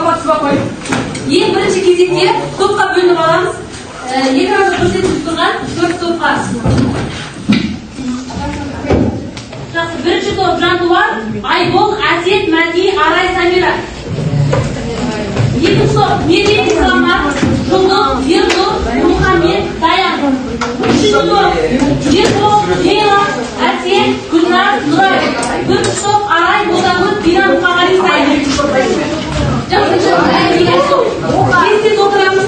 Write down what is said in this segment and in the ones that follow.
Саламатсыз ба апай? Ең бірінші кезекте топқа бөлініп аламыз. Экранда көрсетіліп тұрған 4 топқа. Жақсы, бірінші топ Жантуар, Айбол, Әсет, Мәди, Арай, Самира. Екінші топ Мерей, Самар, Жұлдыз, Ернұр, Мұхаммед, Даян. Үшінші топ Ербол, Лейла, Әсет, Гүлнар, Нұрай. Төртінші топ Арай, Ботагөз, Бинан, Мұқағали, Сайын. Жақсы, естен отырамыз.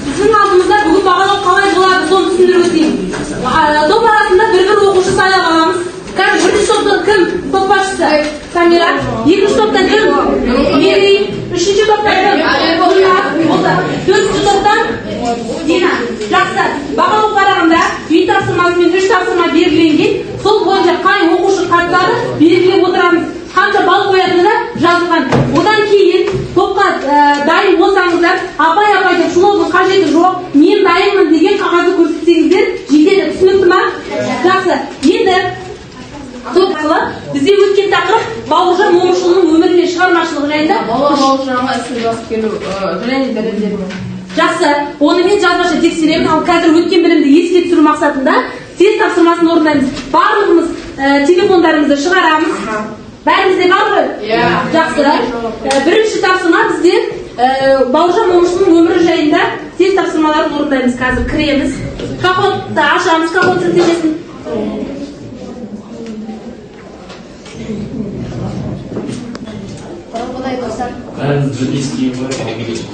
Біздің алдымызда бүгін бағалау қалай болады, соны түсіндіріп өтейін. Топ арасында бір оқушы сайлап аламыз. Қазір бірінші топта кім? Топ басшысы Самира. Екінші топта кім? Мерей. Үшінші топта кім? Төртінші топтан Дина. Жақсы. Бағалау қарағанда үй тапсырмасымен 3 тапсырма белгіленген. Сол бойынша қай оқушы қатысады белгілеп отырамыз. Қанша бал қоятыны жазылған. Одан кейін топқа дайын болсаңыздар, апай деп шулаудың қажеті жоқ. Мен дайынмын деген қағазды көрсетсеңіздер жетеді. Түсінікті ма? Жақсы. Енді топ арқылы бізде өткен тақырып Бауыржан Момышұлының өмірі мен шығармашылығы жайында. Бауыржанға ісін жазып келу және дәлелдермен. Жақсы, оны мен жазбаша тексеремін. Ал қазір өткен білімді еске түсіру мақсатында тест тапсырмасын орындаймыз. Барлығымыз телефондарымызды шығарамыз. Бәрімізде бар ғой? Жақсы. Бірінші тапсырма бізде Бауыржан Момышұлының өмірі жайында тест тапсырмаларын орындаймыз. Қазір кіреміз. Капотты ашамыз, капот сілтемесін.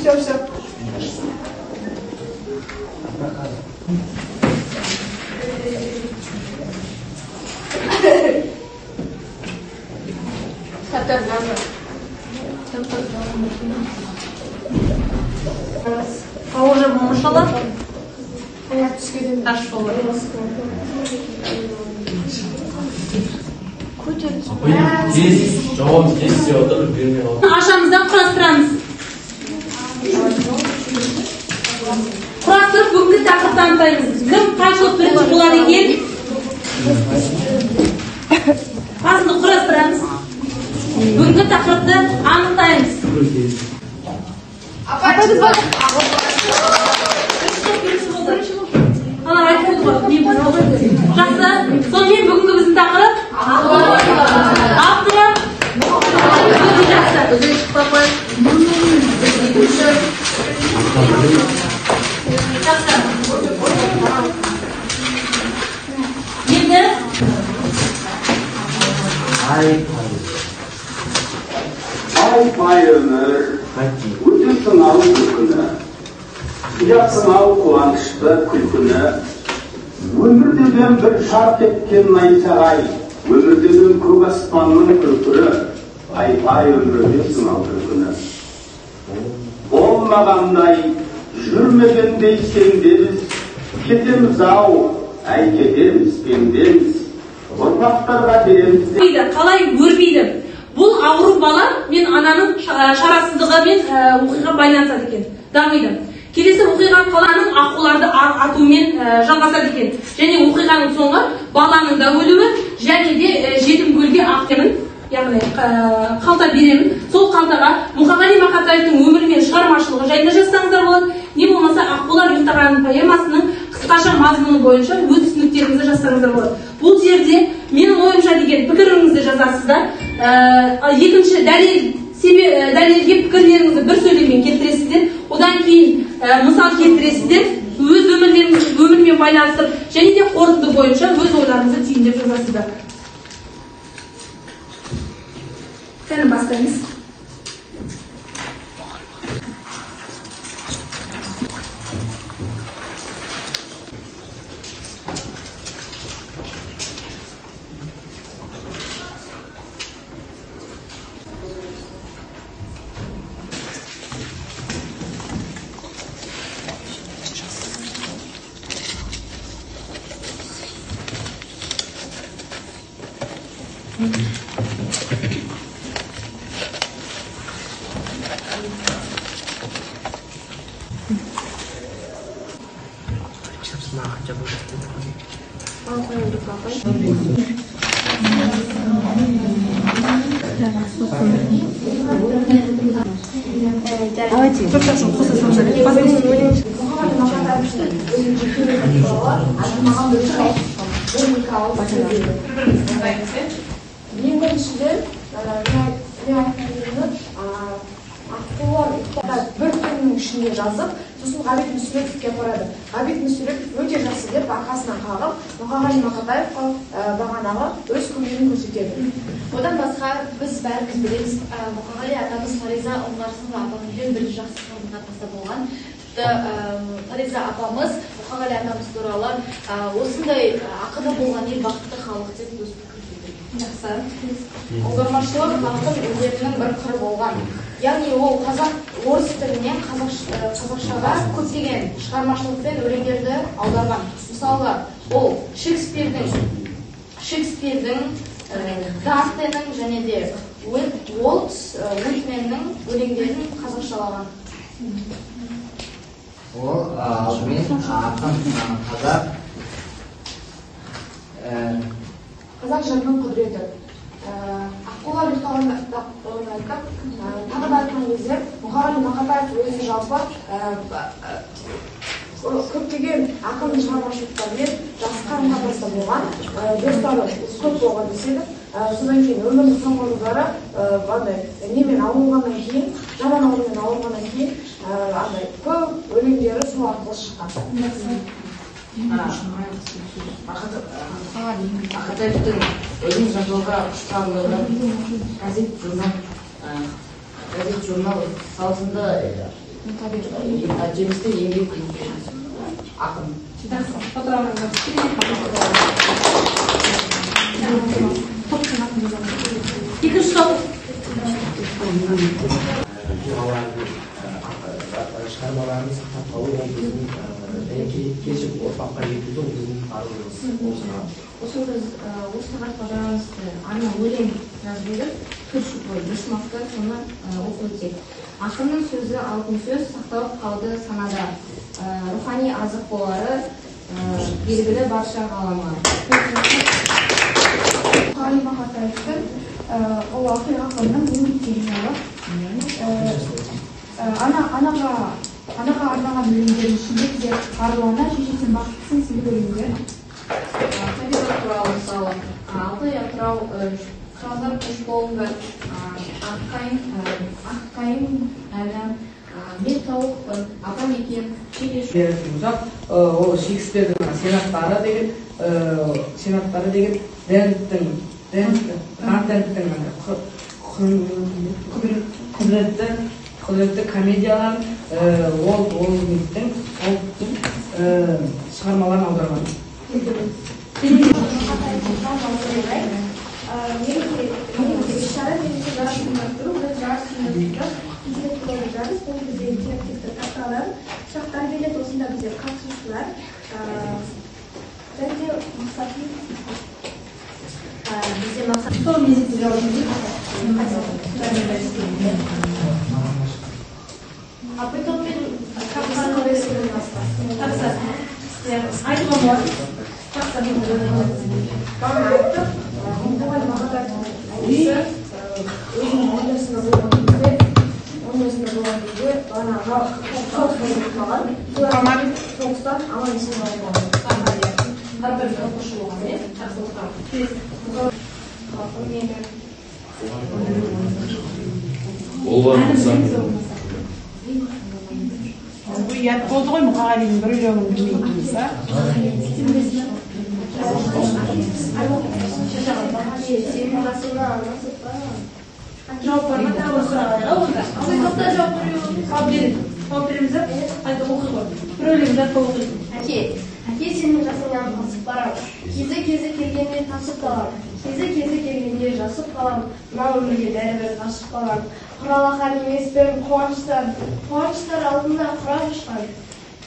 Все. Бауыржан Момышұлы таш жолы. Ашамыздан құрастырамыз. Құрастырып бүгінгі тақырыпты анықтаймыз. Кім қайшылық бірінші болады екен? Басында құрастырамыз. Бүгінгі тақырыпты анықтаймыз. Апай біз бар. Жақсы. Сонымен бүгінгі біздің тақырып авторы жақсы. Енді Ay ömür, bütün sınav күні, сынау қуанышты күлкіні, өмір деген бір шарт еткен найсағай, өмір деген көк аспанның күркірі, ай өмірде сынау күні. Болмағандай, жүрмегендей сендеміз, кетеміз ау, кетеміз, пендеміз, ұрпақтарға береміз. Қалай өрбейді? Бұл ауру бала мен ананың шарасыздығымен оқиға байланысады екен, дамиды. Келесі оқиға қаланың аққуларды атуымен жалғасады екен. Және оқиғаның соңы баланың да өлуі және де жетім көлге ақтемін, яғни қалта беремін. Сол қалтаға Мұқағали Мақатаевтың өмірі мен шығармашылығы жайында жазсаңыздар болады. Не болмаса Аққулар ұйықтаған поэмасының қысқаша мазмұны бойынша өз түсініктеріңізді жазсаңыздар болады. Бұл жерде менің ойымша деген пікіріңізді жазасыздар. Екінші дәлелге пікірлеріңізді бір сөйлеммен келтіресіздер. Одан кейін мысал келтіресіздер. Өз өмірмен байланыстырып және де қорытынды бойынша өз ойларыңызды түйіндеп жазасыздар. Сәлем бастаймыз. Ең біріншіден аққулар бір күннің ішінде жазып, сосын Ғабит Мүсіреповке барады. Ғабит Мүсірепов өте жақсы деп арқасына қағып, Мұқағали Мақатаевқа бағанағы өз көмегін көрсетеді. Одан басқа біз бәріміз білеміз, Мұқағали атамыз Фариза Оңғарсынова апамызбен бір жақсы қарым-қатынаста болған. Тіпті Фариза апамыз Мұқағали атамыз туралы осындай ақыны болған ел бақытты халық деп өз пікір білдірген. Жақсы. Аудармашылық ақын өздерінің бір қыры болған. Яғни ол орыс тілінен қазақшаға көптеген шығармашылықпен өлеңдерді аударған. Мысалы, ол Шекспирдің, Дантенің және де Уолт Уитменнің өлеңдерін қазақшалаған. Ол алдымен Қазақ жырының құдіреті. Аққулар ұйықтаған айтып, тағы да айтқан кезде Мұқағали Мақатаев өзі жалпы көптеген ақын шығармашылықтармен жақсы қарым-қатынаста болған, достары көп болған деседі. Содан кейін өмірінің соңғы жылдары немен ауырғаннан кейін, жаман аурумен ауырғаннан кейін көп өлеңдері сол арқылы шыққан. Мақатаевтың өзін жазуға құштарлығы газет журнал саласында жемісті еңбек ақын. İkinci soru. Шығармаларымыз сақтап қалу ол біздің келешек ұрпаққа жеткізу біздің парызымыз. Осы біз осы тақырыпқа ана өлең жазып едік, Тұршымақты соны оқып өтсек. Ақынның сөзі алтын сөз сақталып қалды санада. Рухани азық болары белгілі барша ғаламға. Мұқағали Мақатаевтың ол ақиық ақынның еңбектері жайлы анаға арнаған өлеңдердің ішінде де Аруана, шешесін бақыттысың сізді өлеңдер. Табиғат туралы мысалы, Алтай атырау, Шазар құш болыңдар, Аққайың, мен тауықпын, апам екен, Ол Шекспирдің сенаттары деген Дэнттің құдіретті комедияларын ол шығармаларын аударған. Тәрбиелеп осында біздер қатысушылар бізде мақсат сол мезетте жауап а потом как Айтуға болады. Ұят болды ғой Мұқағалидың бір өлеңін білмейтініміз, Жауап бар ма? Жауап береміз, айтып оқи ғой. Бір өлеңді оқиды. Әке, сенің жасыңнан асып барам. Кезі келгенде тасып қалам. Кезі келгенде жасып қалам. Мына өмірге бәрібір ғашық қалам. Құралақан емеспін қуаныштар алдында құран ұшқан.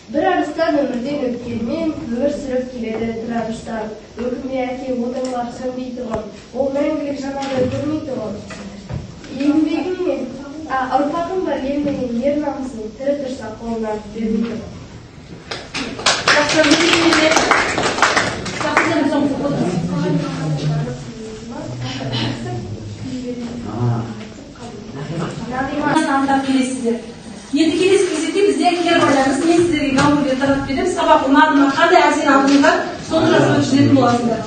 Бір арыстан өмірден өткенмен өмір сүріп келеді бір арыстан. Өкінбе әке отыңлар сөнбей тұғын. Ол мәңгілік жанады көрмей тұғын. Еңбегіңмен ұрпағым бар ел менен ер намысын тірі тұрса қолынан бермейді. Анықтап келесіздер. Енді келесі кезекте бізде кер байланыс, мен сіздерге гамбургер таратып беремін. Сабақ ұнадыма қандай әсер алдыңыздар, соны жазып өтшілетін боласыздар.